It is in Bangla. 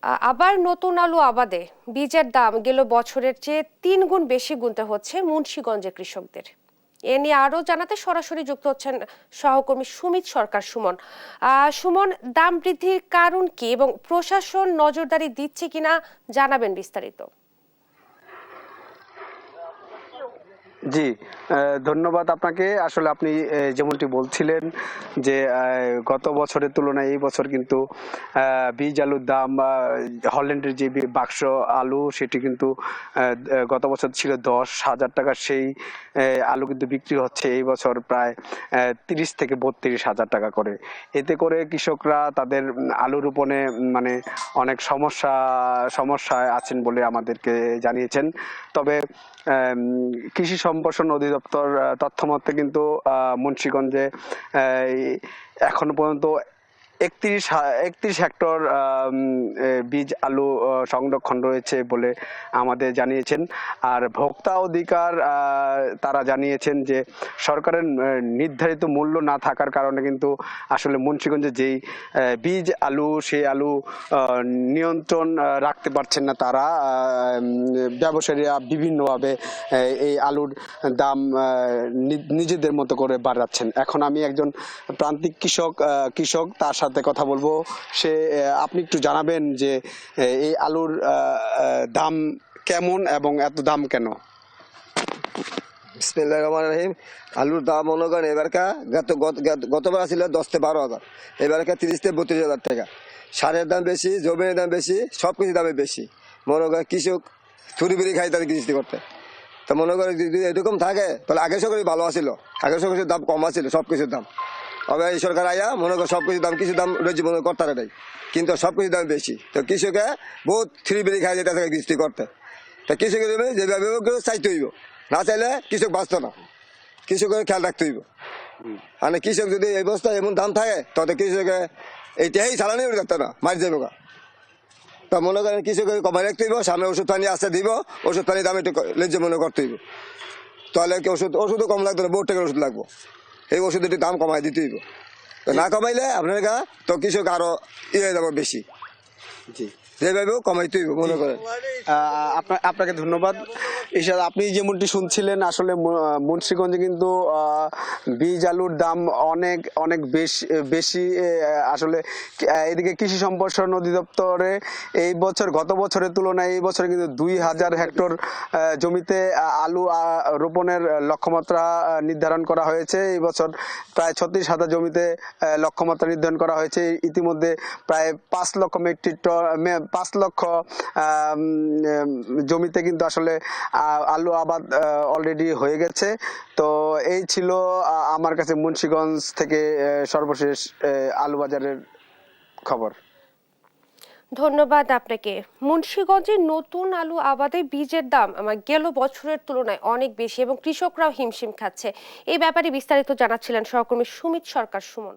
আবার নতুন আলু আবাদে বীজের দাম গেল বছরের চেয়ে 3 গুণ বেশি গুনতে হচ্ছে মুন্সিগঞ্জের কৃষকদের। এ নিয়ে আরো জানাতে সরাসরি যুক্ত হচ্ছেন সহকর্মী সুমিত সরকার সুমন। সুমন, দাম বৃদ্ধির কারণ কি এবং প্রশাসন নজরদারি দিচ্ছে কিনা জানাবেন বিস্তারিত। জি, ধন্যবাদ আপনাকে। আসলে আপনি যেমনটি বলছিলেন যে গত বছরের তুলনায় এই বছর কিন্তু বীজ আলুর দাম, হল্যান্ডের যে বাক্স আলু সেটি কিন্তু গত বছর ছিল 10,000 টাকা, সেই আলু কিন্তু বিক্রি হচ্ছে এই বছর প্রায় 30 থেকে 32,000 টাকা করে। এতে করে কৃষকরা তাদের আলু রোপণে মানে অনেক সমস্যায় আছেন বলে আমাদেরকে জানিয়েছেন। তবে কৃষি সম্প্রসারণ অধিদপ্তর তথ্য মতে কিন্তু মুন্সিগঞ্জে এখনো পর্যন্ত 31 হেক্টর বীজ আলু সংরক্ষণ রয়েছে বলে আমাদের জানিয়েছেন। আর ভোক্তা অধিকার তারা জানিয়েছেন যে সরকারের নির্ধারিত মূল্য না থাকার কারণে কিন্তু আসলে মুন্সিগঞ্জে যেই বীজ আলু সেই আলু নিয়ন্ত্রণ রাখতে পারছেন না তারা। ব্যবসায়ীরা বিভিন্নভাবে এই আলুর দাম নিজেদের মতো করে বাড়াচ্ছেন। এখন আমি একজন প্রান্তিক কৃষক তার সাথে কথা বলবো। আপনি একটু জানাবেন যে এই আলুর দাম কেমন এবং এত দাম কেন? বিসমিল্লাহির রহমানির রহিম। আলুর দাম মনে করেন এবারকা গতবার ছিল 10 থেকে 12,000, এবারকা 30 থেকে 32,000 টাকা। সারের দাম বেশি, জমির দাম বেশি, সব কিছুর দামে বেশি। মনে করেন কৃষক ছুরি বিড়ি খাই তাদের কৃষি করতে। তো মনে করেন যদি এরকম থাকে তাহলে আগে সরকারই ভালো আসছিল, আগে সরকারের দাম কম আসছিল সব কিছুর দাম। আবার এই সরকার আয়া মনে করেন সব কিছুর দাম কিছু দাম রয়েছে মনে করতে নাই, কিন্তু সব কিছুর দাম বেশি। তো কৃষকে বহুত ছুরি বিড়ি খাই যেতে থাকে কৃষি করতে। তা কৃষকের যেভাবে চাইতে হইব, না চাইলে কৃষক বাঁচত না, কৃষকের খেয়াল রাখতে হইব। মানে কৃষক যদি এই অবস্থায় এমন দাম থাকে তাহলে কৃষকে এইটাই চালানি যাচ্ছে না, মারি যাবে। তা মনে করেন কৃষকের কমাই রাখতে হইব, সামনে ওষুধ পানি আসতে দিব, ওষুধ পানি দাম একটু লেজ্জ মনে করতে হইব। তাহলে কি ওষুধও কম লাগতো না, বহু টাকার ওষুধ লাগবো, এই ওষুধ একটু দাম কমাই দিতে হইব। তো না কমাইলে আপনার তো কৃষক আরো হয়ে যাবো বেশি। জি, যেভাবেও কমাইতে হইব মনে করেন। আপনাকে ধন্যবাদ। এছাড়া আপনি যেমনটি শুনছিলেন, আসলে মুন্সিগঞ্জে কিন্তু বীজ আলুর দাম অনেক অনেক বেশি। আসলে এদিকে কৃষি সম্প্রসারণ অধিদপ্তরে এই বছর গত বছরের তুলনায় এই বছর কিন্তু 2,000 হেক্টর জমিতে আলু রোপণের লক্ষ্যমাত্রা নির্ধারণ করা হয়েছে। এই বছর প্রায় 36,000 জমিতে লক্ষ্যমাত্রা নির্ধারণ করা হয়েছে। ইতিমধ্যে প্রায় 5 লক্ষ মেট্রিক টন 5 লক্ষ জমিতে কিন্তু আসলে আলু আবাদ অলরেডি হয়ে গেছে। তো এই ছিল আমার কাছে মুন্সিগঞ্জ থেকে সর্বশেষ আলু বাজারের খবর। ধন্যবাদ আপনাকে। মুন্সিগঞ্জে নতুন আলু আবাদে বীজের দাম গেল বছরের তুলনায় অনেক বেশি এবং কৃষকরাও হিমশিম খাচ্ছে। এই ব্যাপারে বিস্তারিত জানাচ্ছিলেন সহকর্মী সুমিত সরকার সুমন।